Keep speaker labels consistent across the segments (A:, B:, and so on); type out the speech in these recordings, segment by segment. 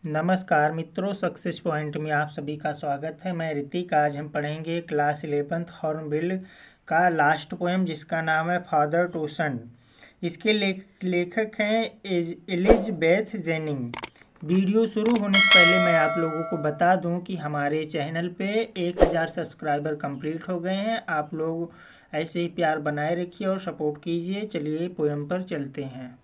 A: नमस्कार मित्रों, success point में आप सभी का स्वागत है। मैं ऋतिक। आज हम पढ़ेंगे क्लास 11th हॉर्नबिल का लास्ट पोएम जिसका नाम है फादर टू सन। इसके लेखक हैं एलिज़ाबेथ जेनिंग। वीडियो शुरू होने से पहले मैं आप लोगों को बता दूं कि हमारे चैनल पे 1000 सब्सक्राइबर कंप्लीट हो गए हैं। आप लोग ऐसे ही प्यार बनाए रखिए और सपोर्ट कीजिए। चलिए पोएम पर चलते हैं।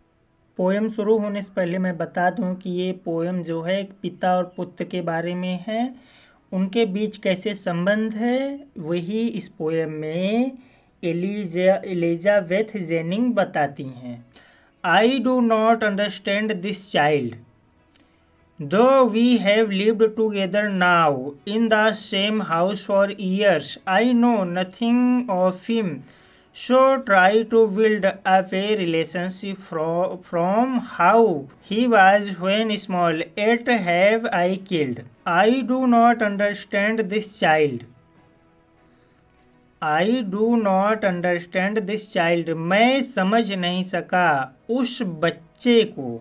A: पोएम शुरू होने से पहले मैं बता दूं कि ये पोएम जो है एक पिता और पुत्र के बारे में है। उनके बीच कैसे संबंध है वही इस पोएम में एलिज़ाबेथ जेनिंग बताती हैं। I do not understand this child though we have lived together now in the same house for years. I know nothing of him so try to build up a relationship from how he was when small. Yet have I killed. I do not understand this child. I do not understand this child. मैं समझ नहीं सका उस बच्चे को।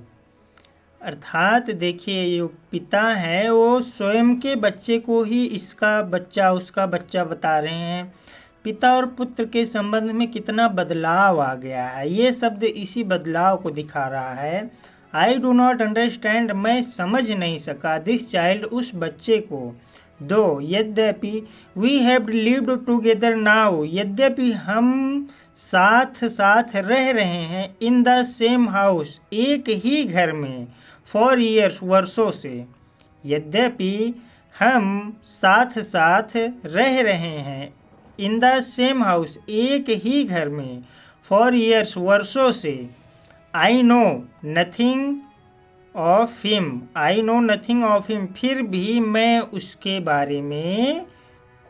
A: अर्थात देखिए, जो पिता है वो स्वयं के बच्चे को ही इसका बच्चा उसका बच्चा बता रहे हैं। पिता और पुत्र के संबंध में कितना बदलाव आ गया है, ये शब्द इसी बदलाव को दिखा रहा है। आई डू नॉट अंडरस्टैंड, मैं समझ नहीं सका, दिस चाइल्ड, उस बच्चे को, दो, यद्यपि, we have lived together now, यद्यपि हम साथ साथ रह रहे हैं, इन द सेम हाउस, एक ही घर में, फॉर ईयर्स, वर्षों से, यद्यपि हम साथ साथ रह रहे हैं, इन द सेम हाउस, एक ही घर में, फॉर ईयर्स, वर्षों से, आई know nothing of him, I know nothing of him, फिर भी मैं उसके बारे में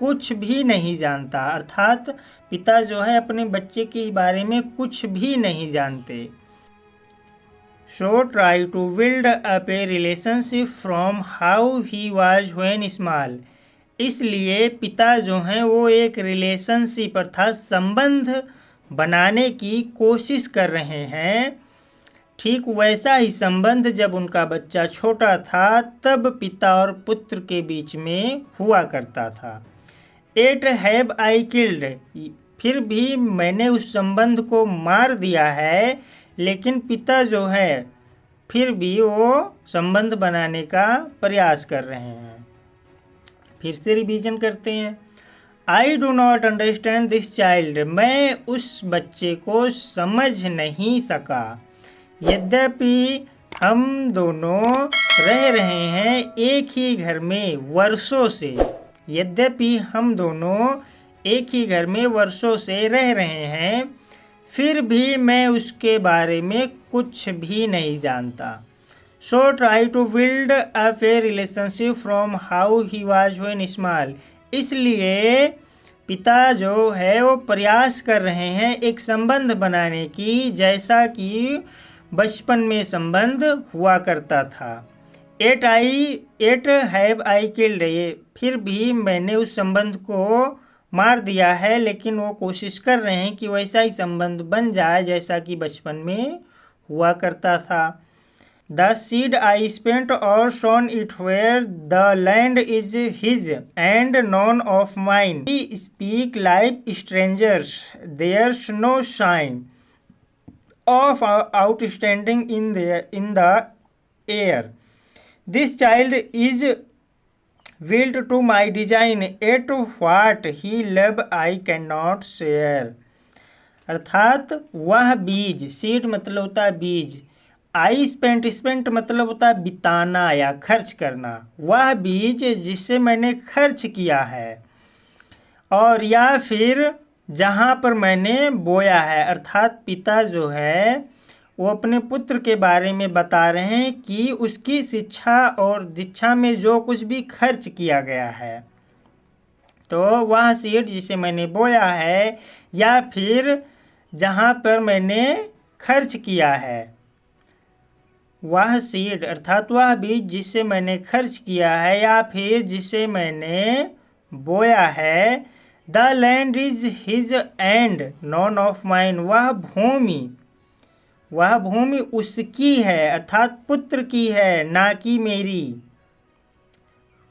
A: कुछ भी नहीं जानता। अर्थात पिता जो है अपने बच्चे के बारे में कुछ भी नहीं जानते। So try to build up a relationship from how he was when small, इसलिए पिता जो हैं वो एक रिलेशनशिप अर्थात संबंध बनाने की कोशिश कर रहे हैं। ठीक वैसा ही संबंध जब उनका बच्चा छोटा था तब पिता और पुत्र के बीच में हुआ करता था। एट हैव आई किल्ड, फिर भी मैंने उस संबंध को मार दिया है, लेकिन पिता जो है फिर भी वो संबंध बनाने का प्रयास कर रहे हैं। फिर से रिवीजन करते हैं। I do not understand this child, मैं उस बच्चे को समझ नहीं सका, यद्यपि हम दोनों रह रहे हैं एक ही घर में वर्षों से, यद्यपि हम दोनों एक ही घर में वर्षों से रह रहे हैं, फिर भी मैं उसके बारे में कुछ भी नहीं जानता। So try to build up a relationship from how he was when small, इसलिए पिता जो है वो प्रयास कर रहे हैं एक संबंध बनाने की जैसा कि बचपन में संबंध हुआ करता था। एट हैव आई किल्ड, ये फिर भी मैंने उस संबंध को मार दिया है, लेकिन वो कोशिश कर रहे हैं कि वैसा ही संबंध बन जाए जैसा कि बचपन में हुआ करता था। The seed I spent or sown it where the land is his and none of mine. We speak like strangers. There's no sign of outstanding in the air. This child is built to my design. Yet what he love I cannot share. अर्थात वह बीज, seed मतलब होता है बीज, I spent मतलब होता है बिताना या खर्च करना, वह बीज जिसे मैंने खर्च किया है, और या फिर जहाँ पर मैंने बोया है। अर्थात पिता जो है वो अपने पुत्र के बारे में बता रहे हैं कि उसकी शिक्षा और दीक्षा में जो कुछ भी खर्च किया गया है, तो वह सीड जिसे मैंने बोया है या फिर जहाँ पर मैंने खर्च किया है, वह सीड अर्थात वह बीज जिसे मैंने खर्च किया है या फिर जिसे मैंने बोया है। The land is his and none of mine, वह भूमि वह भूमि उसकी है अर्थात पुत्र की है, ना कि मेरी।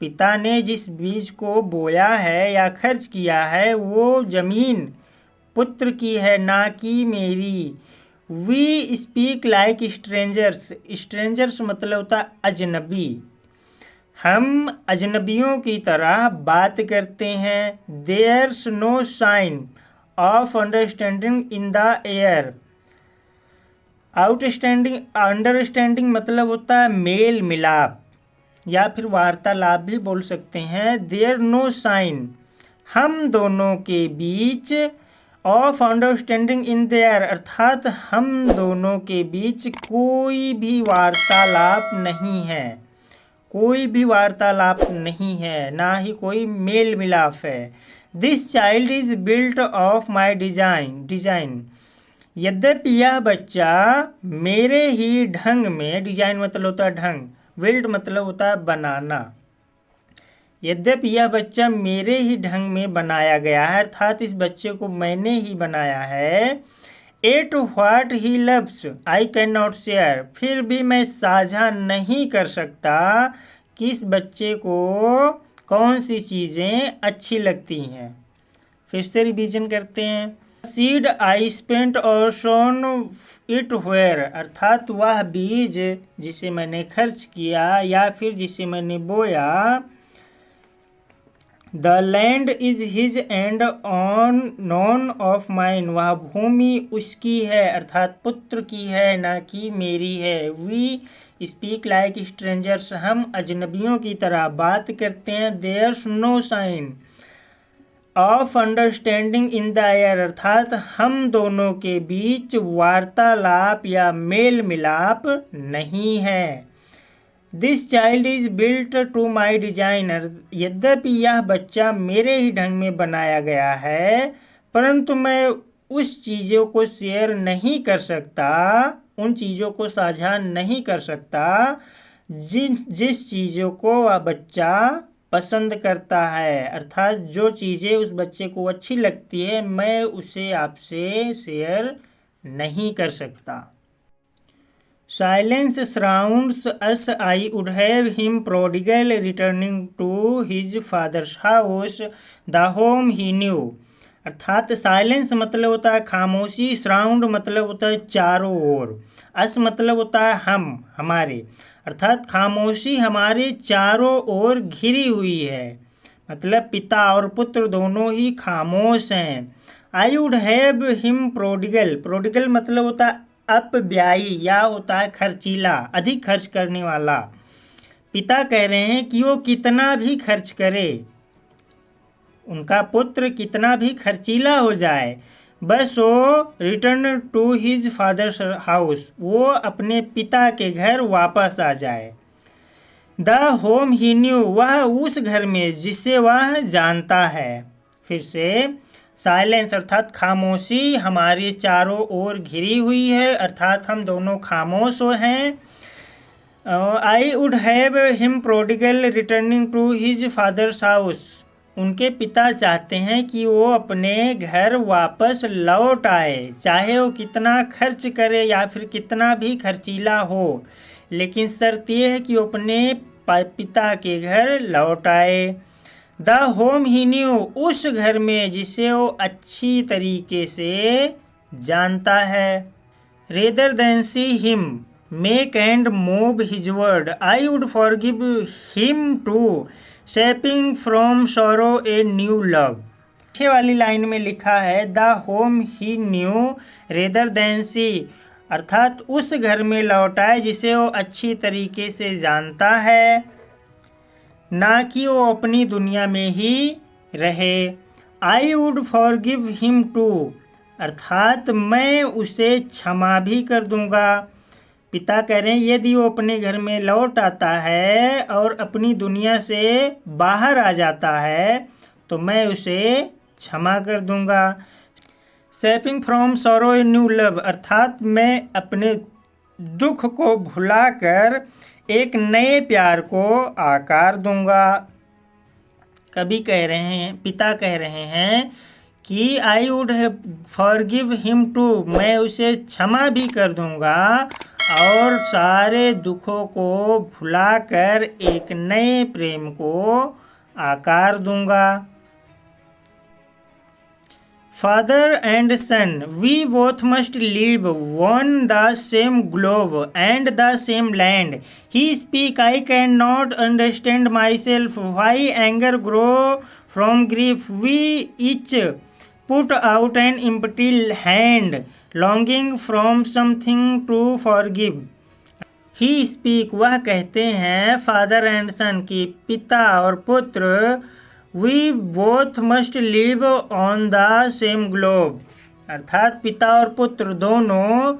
A: पिता ने जिस बीज को बोया है या खर्च किया है वो जमीन पुत्र की है, ना कि मेरी। We speak like strangers. Strangers मतलब होता है अजनबी। हम अजनबियों की तरह बात करते हैं। There's no sign of understanding in the air. Understanding मतलब होता है मेल मिलाप या फिर वार्तालाप भी बोल सकते हैं। देयर नो साइन हम दोनों के बीच, ऑफ अंडरस्टैंडिंग इन देयर अर्थात हम दोनों के बीच कोई भी वार्तालाप नहीं है, कोई भी वार्तालाप नहीं है, ना ही कोई मेल मिलाप है। This child is built of my design. यद्यपि यह बच्चा मेरे ही ढंग में, डिजाइन मतलब होता है ढंग, बिल्ड मतलब होता है बनाना। यद्यपि यह बच्चा मेरे ही ढंग में बनाया गया है अर्थात इस बच्चे को मैंने ही बनाया है। At what he loves I can not share. फिर भी मैं साझा नहीं कर सकता कि इस बच्चे को कौन सी चीज़ें अच्छी लगती हैं। फिर से रिवीजन करते हैं। सीड आई स्पेंट और सोन इट वेयर अर्थात वह बीज जिसे मैंने खर्च किया या फिर जिसे मैंने बोया। The land is his and on none of mine वह भूमि उसकी है अर्थात पुत्र की है, ना कि मेरी है। वी स्पीक लाइक स्ट्रेंजर्स हम अजनबियों की तरह बात करते हैं। There's no sign of understanding in the air अर्थात हम दोनों के बीच वार्तालाप या मेल मिलाप नहीं है। This child is built to my designer यद्यपि यह बच्चा मेरे ही ढंग में बनाया गया है परंतु मैं उस चीज़ों को शेयर नहीं कर सकता, उन चीज़ों को साझा नहीं कर सकता जिस चीज़ों को वह बच्चा पसंद करता है अर्थात जो चीज़ें उस बच्चे को अच्छी लगती है मैं उसे आपसे शेयर नहीं कर सकता। Silence surrounds us. I would have him prodigal returning to his father's house, the home he knew. अर्थात साइलेंस मतलब होता है खामोशी, सराउंड मतलब होता है चारों ओर, अस मतलब होता है हम, हमारे, अर्थात खामोशी हमारे चारों ओर घिरी हुई है, मतलब पिता और पुत्र दोनों ही खामोश हैं। I would have him prodigal, prodigal मतलब होता है अपव्ययी या होता है खर्चीला, अधिक खर्च करने वाला। पिता कह रहे हैं कि वो कितना भी खर्च करे, उनका पुत्र कितना भी खर्चीला हो जाए, बस वो return to his father's house, वो अपने पिता के घर वापस आ जाए। द होम ही न्यू, वह उस घर में जिसे वह जानता है। फिर से साइलेंस अर्थात खामोशी हमारे चारों ओर घिरी हुई है अर्थात हम दोनों खामोश हैं। I would have him prodigal returning to his father's house, उनके पिता चाहते हैं कि वो अपने घर वापस लौट आए, चाहे वो कितना खर्च करे या फिर कितना भी खर्चीला हो, लेकिन शर्त यह है कि वो अपने पिता के घर लौट आए। द होम ही न्यू, उस घर में जिसे वो अच्छी तरीके से जानता है। Rather than see him make and move his word, I would forgive him to shaping from sorrow a new love. पीछे वाली लाइन में लिखा है the home he knew rather than see, अर्थात उस घर में लौटाए जिसे वो अच्छी तरीके से जानता है, ना कि वो अपनी दुनिया में ही रहे। I would forgive him too, अर्थात मैं उसे क्षमा भी कर दूंगा। पिता कह रहे हैं यदि वो अपने घर में लौट आता है और अपनी दुनिया से बाहर आ जाता है तो मैं उसे क्षमा कर दूंगा। सेपिंग from sorrow a new love, अर्थात मैं अपने दुख को भुलाकर एक नए प्यार को आकार दूंगा। कवि कह रहे हैं, पिता कह रहे हैं कि I would forgive him too, मैं उसे क्षमा भी कर दूंगा और सारे दुखों को भुलाकर एक नए प्रेम को आकार दूंगा। Father and son, we both must live on the same globe and the same land. He speak, I cannot understand myself. Why anger grow from grief? We each put out an empty hand, longing from something to forgive. He speak, वह कहते हैं father and सन की पिता और पुत्र, We both must live on the same globe, अर्थात पिता और पुत्र दोनों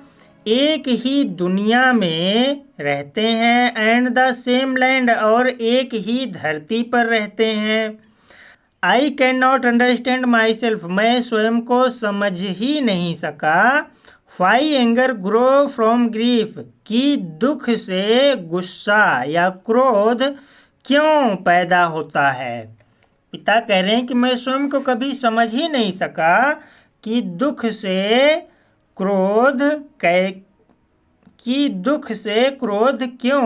A: एक ही दुनिया में रहते हैं, एंड द सेम लैंड, और एक ही धरती पर रहते हैं। I cannot understand myself, मैं स्वयं को समझ ही नहीं सका। Why anger grow from grief, कि दुख से गुस्सा या क्रोध क्यों पैदा होता है। पिता कह रहे हैं कि मैं स्वयं को कभी समझ ही नहीं सका कि दुख से क्रोध क्यों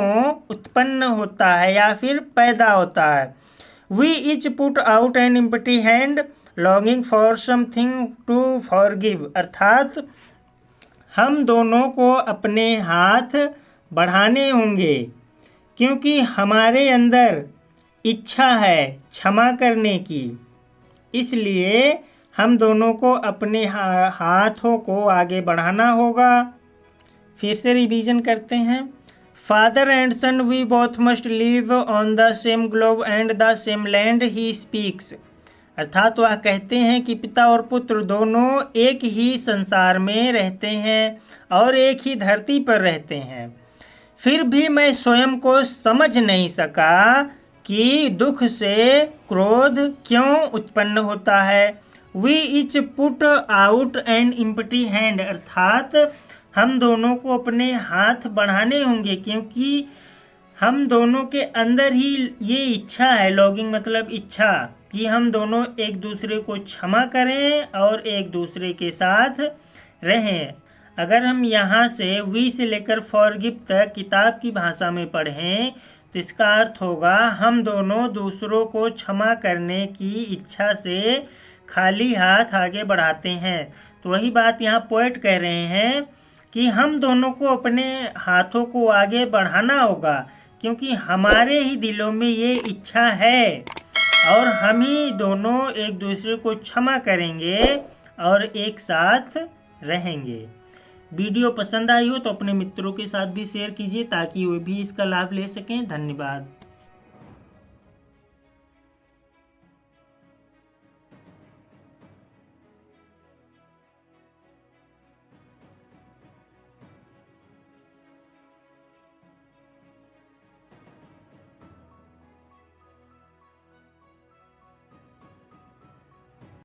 A: उत्पन्न होता है या फिर पैदा होता है। We each put out an empty hand, longing for something to forgive, अर्थात हम दोनों को अपने हाथ बढ़ाने होंगे क्योंकि हमारे अंदर इच्छा है क्षमा करने की, इसलिए हम दोनों को अपने हाथों को आगे बढ़ाना होगा। फिर से रिवीजन करते हैं। Father and son, we both must live on the same globe and the same land he speaks, अर्थात वह कहते हैं कि पिता और पुत्र दोनों एक ही संसार में रहते हैं और एक ही धरती पर रहते हैं, फिर भी मैं स्वयं को समझ नहीं सका कि दुख से क्रोध क्यों उत्पन्न होता है। We each put out an empty hand, अर्थात हम दोनों को अपने हाथ बढ़ाने होंगे क्योंकि हम दोनों के अंदर ही ये इच्छा है, लॉगिंग मतलब इच्छा, कि हम दोनों एक दूसरे को क्षमा करें और एक दूसरे के साथ रहें। अगर हम यहाँ से वी से लेकर फॉरगिव तक किताब की भाषा में पढ़ें तो इसका अर्थ होगा हम दोनों दूसरों को क्षमा करने की इच्छा से खाली हाथ आगे बढ़ाते हैं। तो वही बात यहाँ पोएट कह रहे हैं कि हम दोनों को अपने हाथों को आगे बढ़ाना होगा क्योंकि हमारे ही दिलों में ये इच्छा है और हम ही दोनों एक दूसरे को क्षमा करेंगे और एक साथ रहेंगे। वीडियो पसंद आई हो तो अपने मित्रों के साथ भी शेयर कीजिए ताकि वे भी इसका लाभ ले सकें। धन्यवाद।